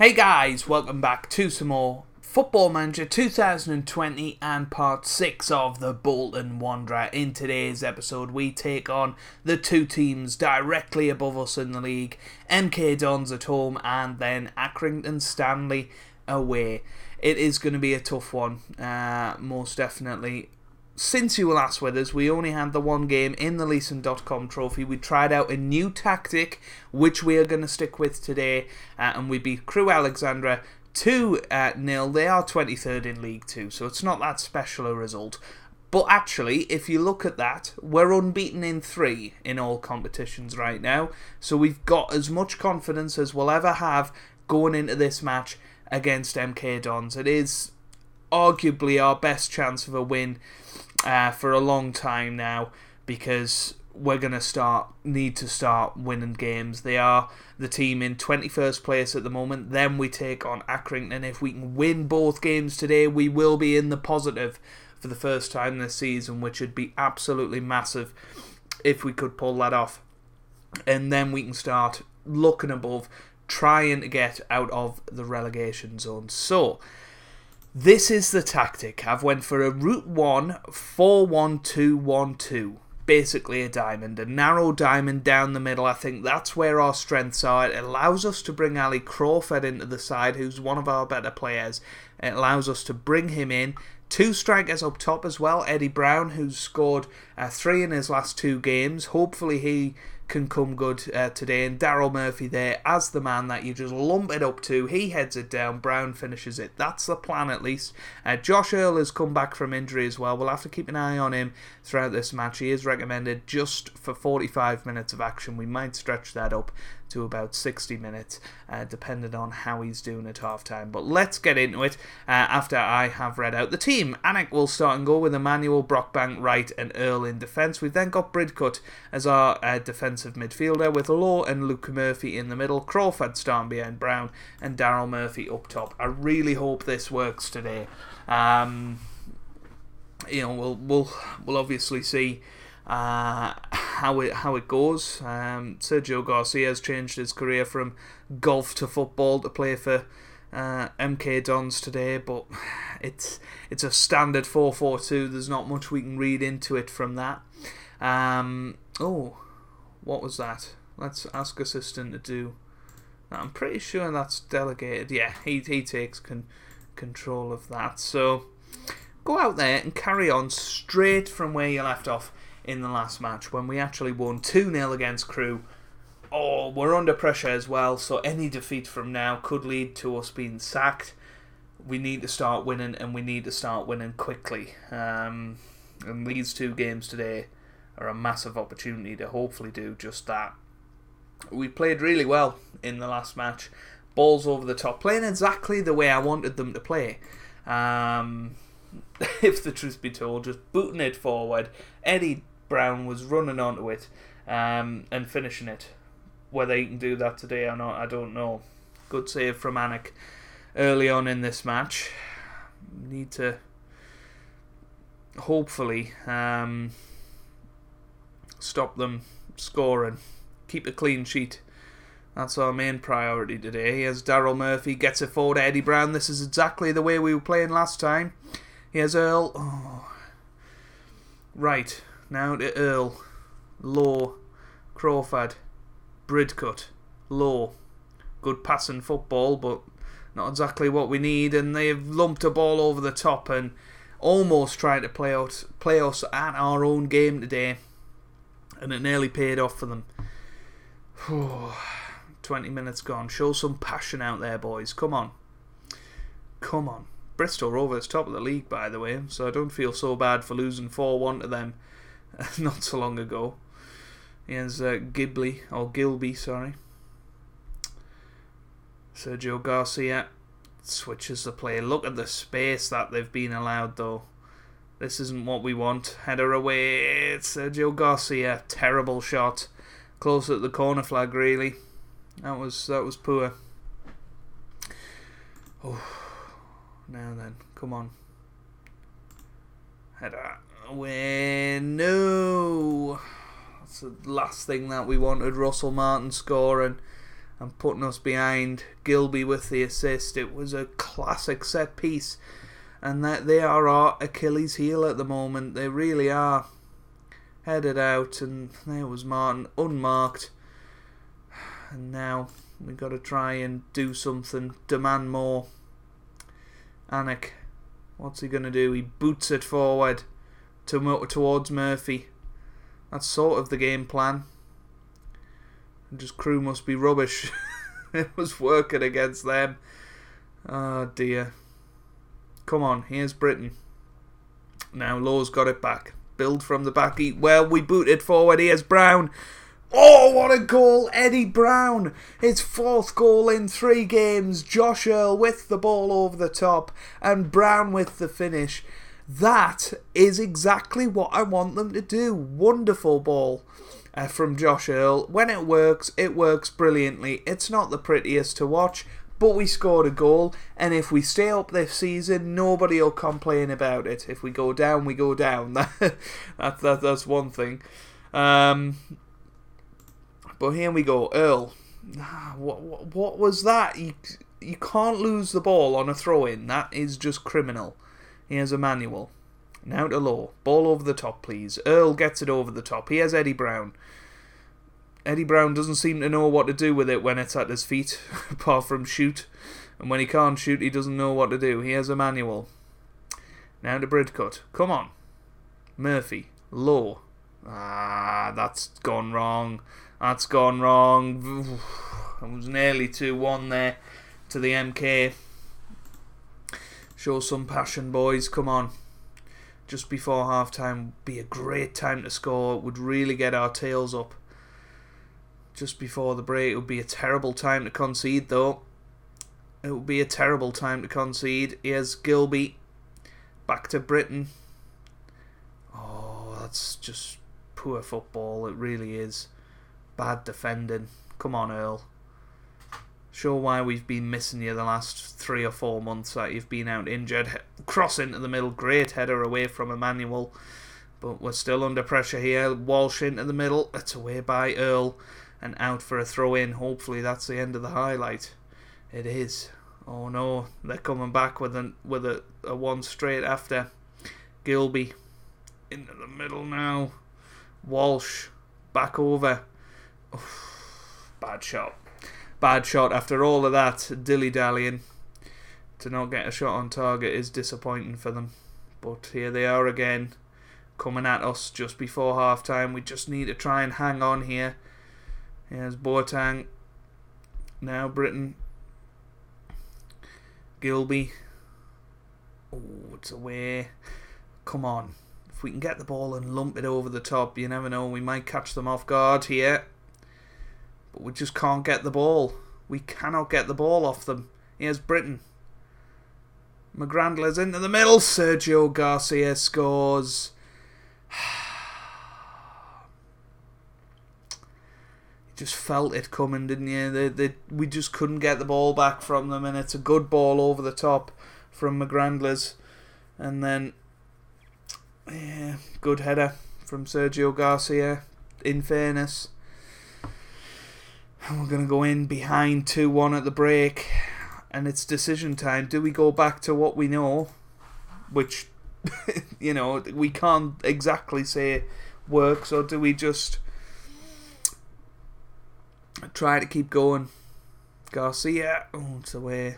Hey guys, welcome back to some more Football Manager 2020 and part 6 of the Bolton Wanderer. In today's episode we take on the two teams directly above us in the league, MK Dons at home and then Accrington Stanley away. It is going to be a tough one, most definitely. Since you were last with us, we only had the one game in the Leeson.com trophy. We tried out a new tactic, which we are going to stick with today, and we beat Crewe Alexandra 2-0. They are 23rd in League 2, so it's not that special a result. But actually, if you look at that, we're unbeaten in 3 in all competitions right now, so we've got as much confidence as we'll ever have going into this match against MK Dons. It is arguably our best chance of a win for a long time now, because we're going to need to start winning games. They are the team in 21st place at the moment. Then we take on Accrington. If we can win both games today, we will be in the positive for the first time this season, which would be absolutely massive if we could pull that off. And then we can start looking above, trying to get out of the relegation zone. So this is the tactic. I've went for a route 1 4-1-2-1-2. Basically a diamond, a narrow diamond down the middle. I think that's where our strengths are. It allows us to bring Ali Crawford into the side, who's one of our better players. It allows us to bring him in. 2 strikers up top as well. Eddie Brown, who's scored 3 in his last 2 games. Hopefully he can come good today. And Daryl Murphy there as the man that you just lump it up to. He heads it down. Brown finishes it. That's the plan at least. Josh Earl has come back from injury as well. We'll have to keep an eye on him throughout this match. He is recommended just for 45 minutes of action. We might stretch that up to about 60 minutes, depending on how he's doing at half-time. But let's get into it after I have read out the team. Anik will start and go with Emmanuel, Brockbank, Wright and Earl in defence. We've then got Bridcut as our defensive midfielder, with Lowe and Luke Murphy in the middle, Crawford starting behind Brown and Daryl Murphy up top. I really hope this works today. We'll obviously see how it goes. Sergio Garcia has changed his career from golf to football to play for MK Dons today, but it's a standard 4-4-2. There's not much we can read into it from that. What was that? Let's ask assistant to do that. I'm pretty sure that's delegated. Yeah, he takes control of that. So go out there and carry on straight from where you left off in the last match, when we actually won 2-0 against Crewe. Oh, we're under pressure as well, so any defeat from now could lead to us being sacked. We need to start winning, and we need to start winning quickly. And these 2 games today are a massive opportunity to hopefully do just that. We played really well in the last match. Balls over the top, playing exactly the way I wanted them to play. If the truth be told, just booting it forward. Eddie Brown was running onto it and finishing it. Whether he can do that today or not, I don't know. Good save from Anik early on in this match. Need to hopefully stop them scoring. Keep a clean sheet. That's our main priority today. Here's Daryl Murphy, gets it forward to Eddie Brown. This is exactly the way we were playing last time. Here's Earl. Oh. Right, now to Earl. Low. Crawford. Bridcut. Low. Good passing football, but not exactly what we need. And they've lumped a ball over the top and almost tried to play us at our own game today. And it nearly paid off for them. 20 minutes gone. Show some passion out there, boys. Come on. Come on. Bristol Rovers top of the league, by the way, so I don't feel so bad for losing 4-1 to them not so long ago. Here's Gilby, sorry. Sergio Garcia switches the play. Look at the space that they've been allowed, though. This isn't what we want. Header away. It's Sergio Garcia. Terrible shot. Close at the corner flag, really. That was poor. Oh. Now then, come on. Header away. No. That's the last thing that we wanted. Russell Martin scoring. and putting us behind. Gilby with the assist. It was a classic set piece, and that they are our Achilles heel at the moment. They really are. Headed out, and there was Martin unmarked, and now we've got to try and do something, demand more. Anik, what's he going to do? He boots it forward towards Murphy. That's sort of the game plan. And just crew must be rubbish. It was working against them. Oh dear. Come on, here's Britain. Now Lowe's got it back. Build from the back. Well, we boot it forward. Here's Brown. Oh, what a goal. Eddie Brown. His 4th goal in 3 games. Josh Earl with the ball over the top. And Brown with the finish. That is exactly what I want them to do. Wonderful ball from Josh Earl. When it works brilliantly. It's not the prettiest to watch, but we scored a goal, and if we stay up this season, nobody will complain about it. If we go down, we go down. That's one thing. But here we go, Earl. What was that? You can't lose the ball on a throw-in. That is just criminal. Here's Emmanuel. Now to Lowe. Ball over the top, please. Earl gets it over the top. Here's Eddie Brown. Eddie Brown doesn't seem to know what to do with it when it's at his feet, apart from shoot. And when he can't shoot, he doesn't know what to do. Here's Emmanuel. Now to Bridcut. Come on. Murphy. Lowe. That's gone wrong. That's gone wrong. It was nearly 2-1 there to the MK. Show some passion, boys. Come on. Just before half-time would be a great time to score. It would really get our tails up. Just before the break. It would be a terrible time to concede, though. It would be a terrible time to concede. Here's Gilby. Back to Britain. Oh, that's just poor football. It really is. Bad defending. Come on, Earl. Show why we've been missing you the last 3 or 4 months that you've been out injured. Cross into the middle. Great header away from Emmanuel. But we're still under pressure here. Walsh into the middle. It's away by Earl. And out for a throw-in. Hopefully that's the end of the highlight. It is. Oh no, they're coming back with a one straight after. Gilby into the middle now. Walsh back over. Oof, bad shot. Bad shot after all of that dilly-dallying. To not get a shot on target is disappointing for them. But here they are again, coming at us just before half-time. We just need to try and hang on here. Here's Boateng. Now Britain. Gilby. Oh, it's away. Come on. If we can get the ball and lump it over the top, you never know. We might catch them off guard here. But we just can't get the ball. We cannot get the ball off them. Here's Britain. McGrandler's into the middle. Sergio Garcia scores. Just felt it coming, didn't you? We just couldn't get the ball back from them, and it's a good ball over the top from McGrandler's. And then, yeah, good header from Sergio Garcia, in fairness. And we're going to go in behind 2-1 at the break, and it's decision time. Do we go back to what we know, which, we can't exactly say works, or do we just try to keep going? Garcia. Oh, it's away.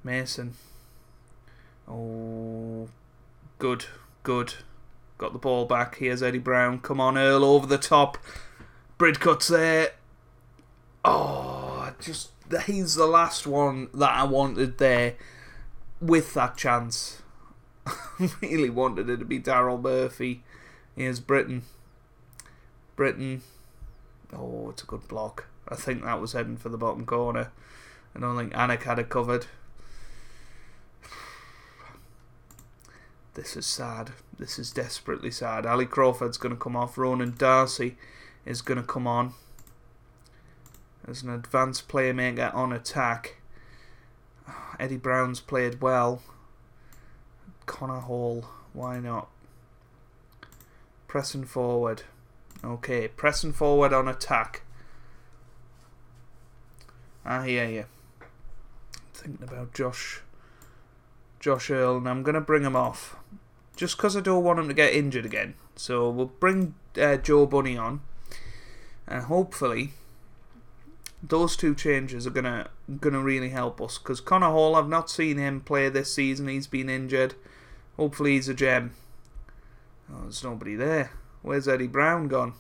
Mason. Oh, good. Got the ball back. Here's Eddie Brown. Come on, Earl, over the top. Bridcut's there. Oh, he's the last one that I wanted there with that chance. I really wanted it to be Daryl Murphy. Here's Britain. Oh, it's a good block. I think that was heading for the bottom corner. I don't think Anik had it covered. This is sad. This is desperately sad. Ali Crawford's going to come off. Ronan Darcy is going to come on as an advanced playmaker on attack. Eddie Brown's played well. Connor Hall, why not? Pressing forward. Okay, pressing forward on attack. I hear you. Thinking about Josh Earl, and I'm going to bring him off. Just because I don't want him to get injured again. So we'll bring Joe Bunny on. And hopefully those two changes are gonna really help us. Because Connor Hall, I've not seen him play this season. He's been injured. Hopefully he's a gem. Oh, there's nobody there. Where's Eddie Brown gone?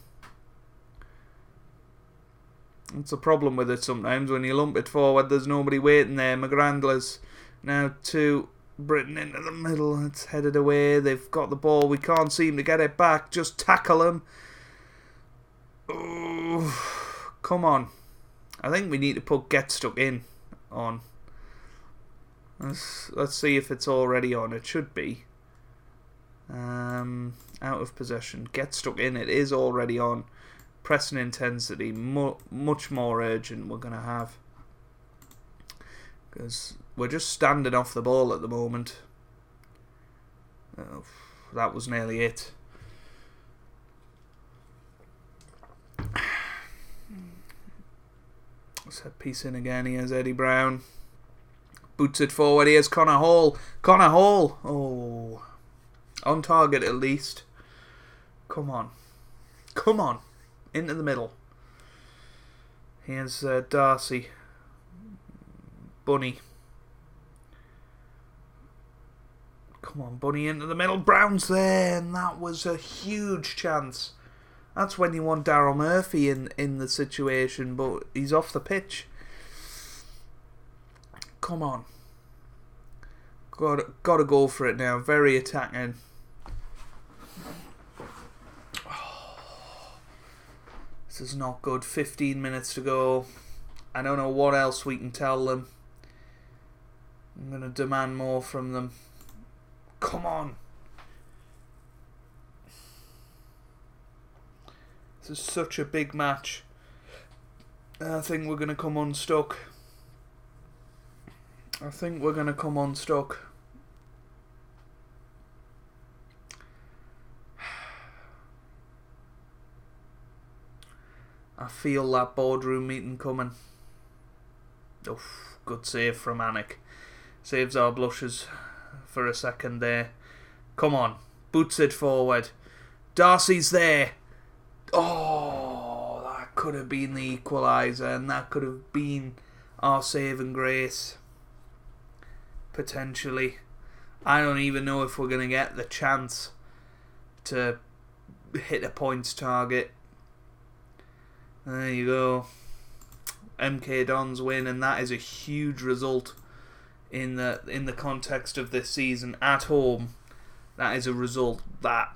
That's a problem with it sometimes. When you lump it forward, there's nobody waiting there. McGrandler's now to Britain into the middle. It's headed away. They've got the ball. We can't seem to get it back. Just tackle him. Oh, come on. I think we need to put Get Stuck In on. Let's see if it's already on. It should be. Out of possession. Get Stuck In. It is already on. Pressing intensity. Much more urgent we're going to have. Because we're just standing off the ball at the moment. Oh, that was nearly it. Set piece in again. Here's Eddie Brown. Boots it forward. Here's Connor Hall. Connor Hall. Oh. On target at least. Come on. Come on. Into the middle. Here's Darcy. Bunny. Come on, Bunny into the middle. Brown's there. And that was a huge chance. That's when you want Daryl Murphy in the situation, but he's off the pitch. Come on. Got to go for it now. Very attacking. Oh, this is not good. 15 minutes to go. I don't know what else we can tell them. I'm going to demand more from them. Come on. This is such a big match. I think we're going to come unstuck. I feel that boardroom meeting coming. Oof, good save from Anik. Saves our blushes for a second there. Come on. Boots it forward. Darcy's there. Oh, that could have been the equaliser, and that could have been our saving grace. Potentially. I don't even know if we're going to get the chance to hit a points target. There you go. MK Dons win, and that is a huge result in the context of this season at home. That is a result that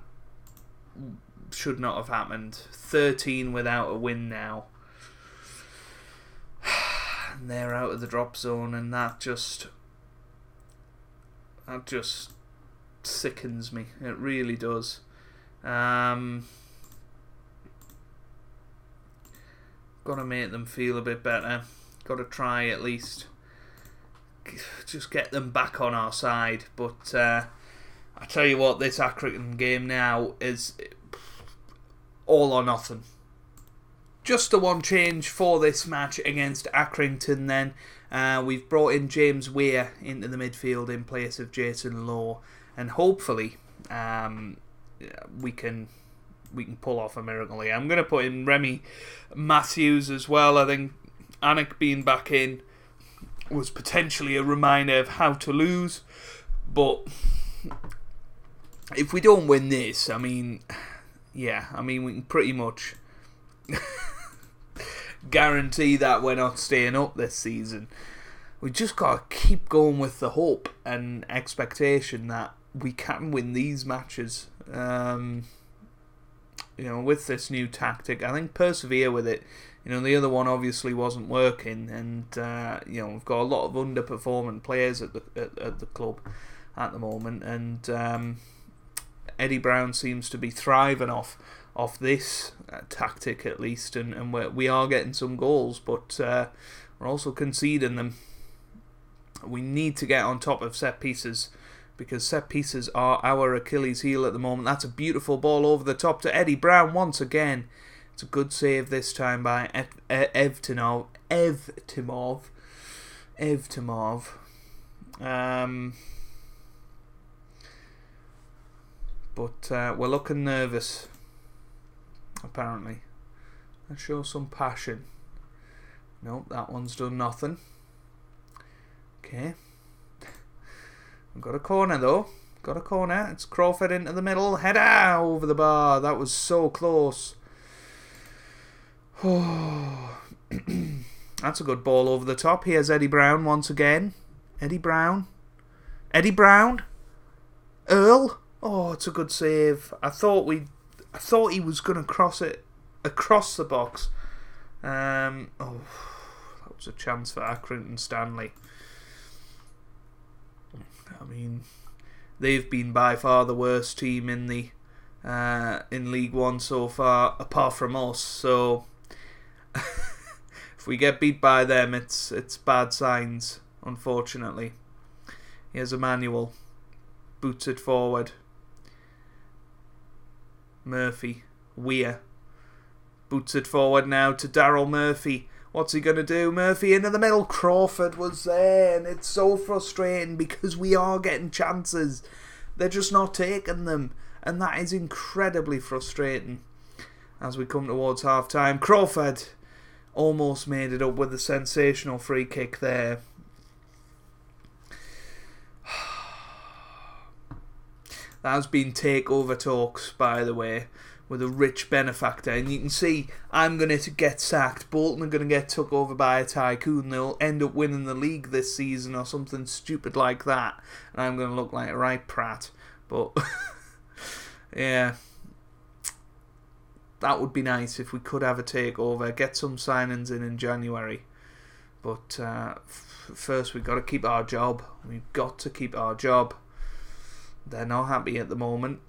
should not have happened. 13 without a win now. And they're out of the drop zone, and that just sickens me. It really does. Got to make them feel a bit better. Got to try at least. Just get them back on our side. But I tell you what, this Accrington game now is all or nothing. Just the one change for this match against Accrington then. We've brought in James Weir into the midfield in place of Jason Lowe. And hopefully we can pull off a miracle here. I'm going to put in Remy Matthews as well. I think Anik being back in was potentially a reminder of how to lose. But if we don't win this, we can pretty much guarantee that we're not staying up this season. We just got to keep going with the hope and expectation that we can win these matches. With this new tactic, I think persevere with it. The other one obviously wasn't working, and we've got a lot of underperforming players at the club at the moment, and Eddie Brown seems to be thriving off this tactic at least, and we are getting some goals, but we're also conceding them. We need to get on top of set pieces because set pieces are our Achilles heel at the moment. That's a beautiful ball over the top to Eddie Brown once again. It's a good save this time by Evtimov. But we're looking nervous, apparently. Let's show some passion. Nope, that one's done nothing. Okay. We've got a corner though. Got a corner. It's Crawford into the middle. Header over the bar. That was so close. Oh. That's a good ball over the top. Here's Eddie Brown once again. Eddie Brown. Eddie Brown. Earl. Oh, it's a good save. I thought he was going to cross it across the box. That was a chance for Accrington Stanley. I mean, they've been by far the worst team in the in League One so far, apart from us. So if we get beat by them, it's bad signs, unfortunately. Here's Emmanuel, boots it forward. Murphy, Weir, boots it forward now to Daryl Murphy. What's he going to do? Murphy into the middle. Crawford was there, and it's so frustrating because we are getting chances. They're just not taking them, and that is incredibly frustrating as we come towards half-time. Crawford almost made it up with a sensational free kick there. That has been takeover talks, by the way, with a rich benefactor, and you can see I'm going to get sacked. Bolton are going to get took over by a tycoon. They'll end up winning the league this season or something stupid like that, and I'm going to look like a right prat. But yeah, that would be nice if we could have a takeover, get some signings in January. But first we've got to keep our job. We've got to keep our job. They're not happy at the moment.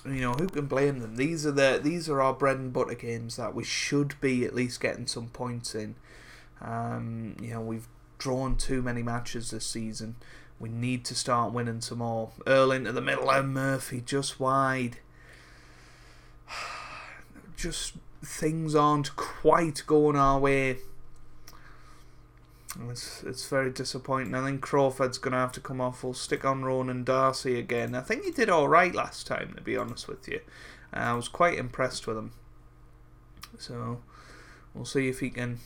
You know, who can blame them? These are our bread and butter games that we should be at least getting some points in. You know, we've drawn too many matches this season. We need to start winning some more. Earl into the middle and Murphy just wide. Just things aren't quite going our way. It's very disappointing. I think Crawford's going to have to come off. We'll stick on Ronan Darcy again. I think he did alright last time, to be honest with you. I was quite impressed with him. So, we'll see if he can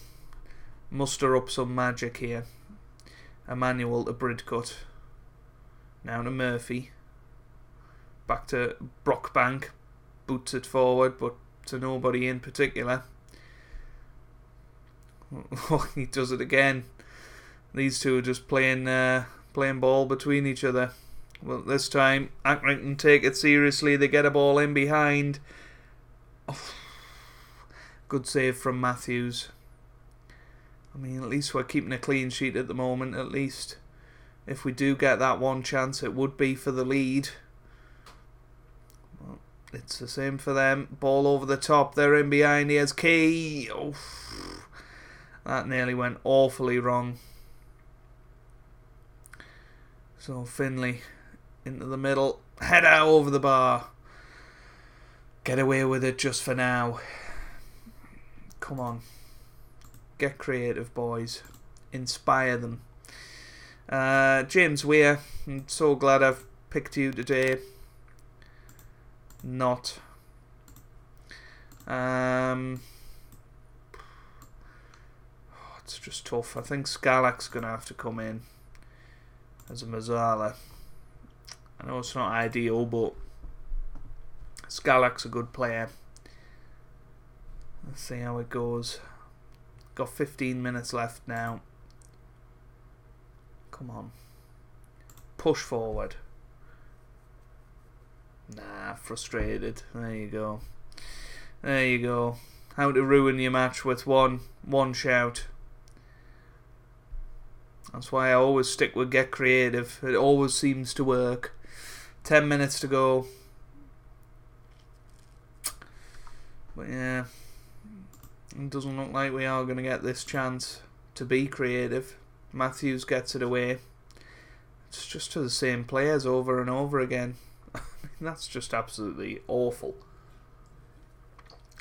muster up some magic here. Emmanuel to Bridcut. Now to Murphy. Back to Brockbank. Boots it forward, but to nobody in particular. Oh, he does it again. These two are just playing ball between each other. Well, this time Accrington take it seriously. They get a ball in behind. Oh, good save from Matthews. I mean, at least we're keeping a clean sheet at the moment. At least if we do get that one chance, it would be for the lead. Well, it's the same for them. Ball over the top. They're in behind. Here's Key. Oh, that nearly went awfully wrong. So Finley into the middle. Header over the bar. Get away with it just for now. Come on. Get creative, boys. Inspire them. James Weir. I'm so glad I've picked you today. Not. It's just tough. I think Scarlack's going to have to come in as a Mazzala. I know it's not ideal, but Scarlack's a good player. Let's see how it goes. Got 15 minutes left now. Come on. Push forward. Nah, frustrated. There you go. There you go. How to ruin your match with one shout. That's why I always stick with get creative. It always seems to work. 10 minutes to go. But yeah, it doesn't look like we are going to get this chance to be creative. Matthews gets it away. It's just to the same players over and over again. I mean, that's just absolutely awful.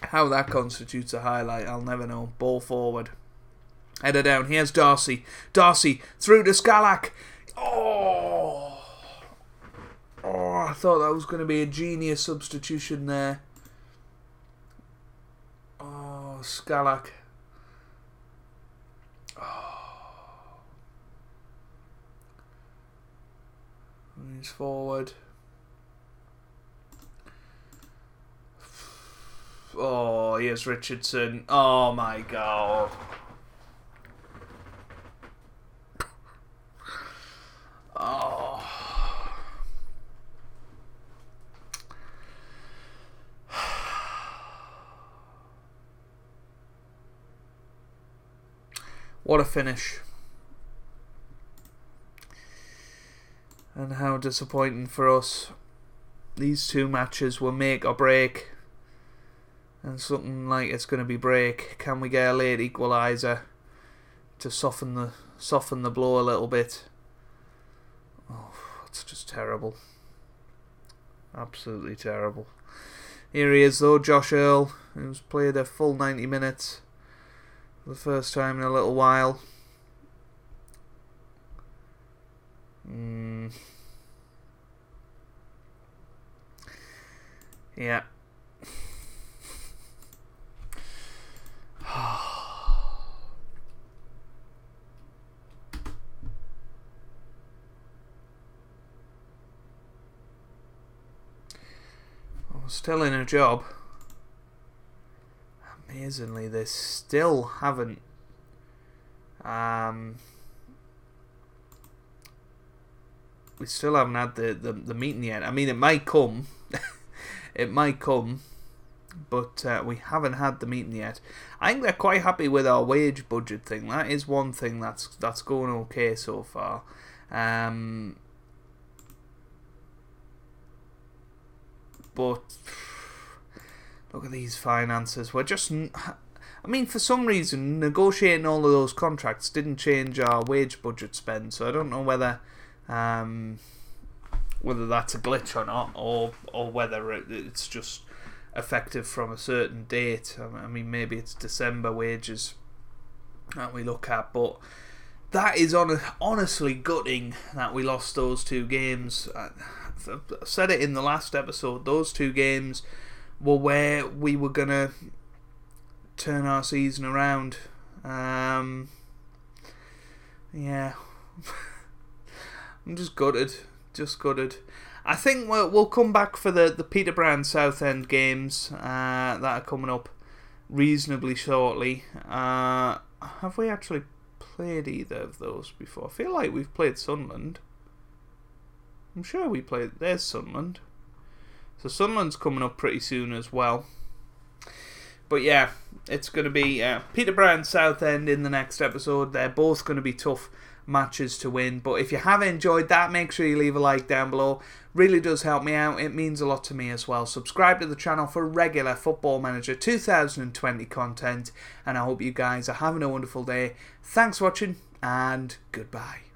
How that constitutes a highlight, I'll never know. Ball forward. Header down. Here's Darcy. Darcy through to Scalak. Oh, I thought that was going to be a genius substitution there. Oh, Scalak. Oh. He's forward. Oh, here's Richardson. Oh my God. Oh. What a finish. And how disappointing for us. These two matches were make or break. And something like it's going to be break. Can we get a late equaliser to soften the blow a little bit? Oh, it's just terrible. Absolutely terrible. Here he is though, Josh Earl, who's played a full 90 minutes for the first time in a little while. Yeah. Still in a job. Amazingly, they still haven't we still haven't had the meeting yet. I mean, it might come. It might come, but we haven't had the meeting yet. I think they're quite happy with our wage budget thing. That is one thing that's going okay so far. But look at these finances. We're just... I mean, for some reason, negotiating all of those contracts didn't change our wage budget spend. So I don't know whether that's a glitch or not, or whether it's just effective from a certain date. I mean, maybe it's December wages that we look at, but that is honestly gutting that we lost those two games. I said it in the last episode, those two games were where we were going to turn our season around. Yeah. I'm just gutted. I think we'll come back for the Peterborough and Southend games that are coming up reasonably shortly. Have we actually played either of those before? I feel like we've played Sunderland. I'm sure we played... There's Sunderland. So Sunderland's coming up pretty soon as well. But yeah, it's going to be Peterborough and Southend in the next episode. They're both going to be tough matches to win. But if you have enjoyed that, make sure you leave a like down below. Really does help me out. It means a lot to me as well. Subscribe to the channel for regular Football Manager 2020 content. And I hope you guys are having a wonderful day. Thanks for watching and goodbye.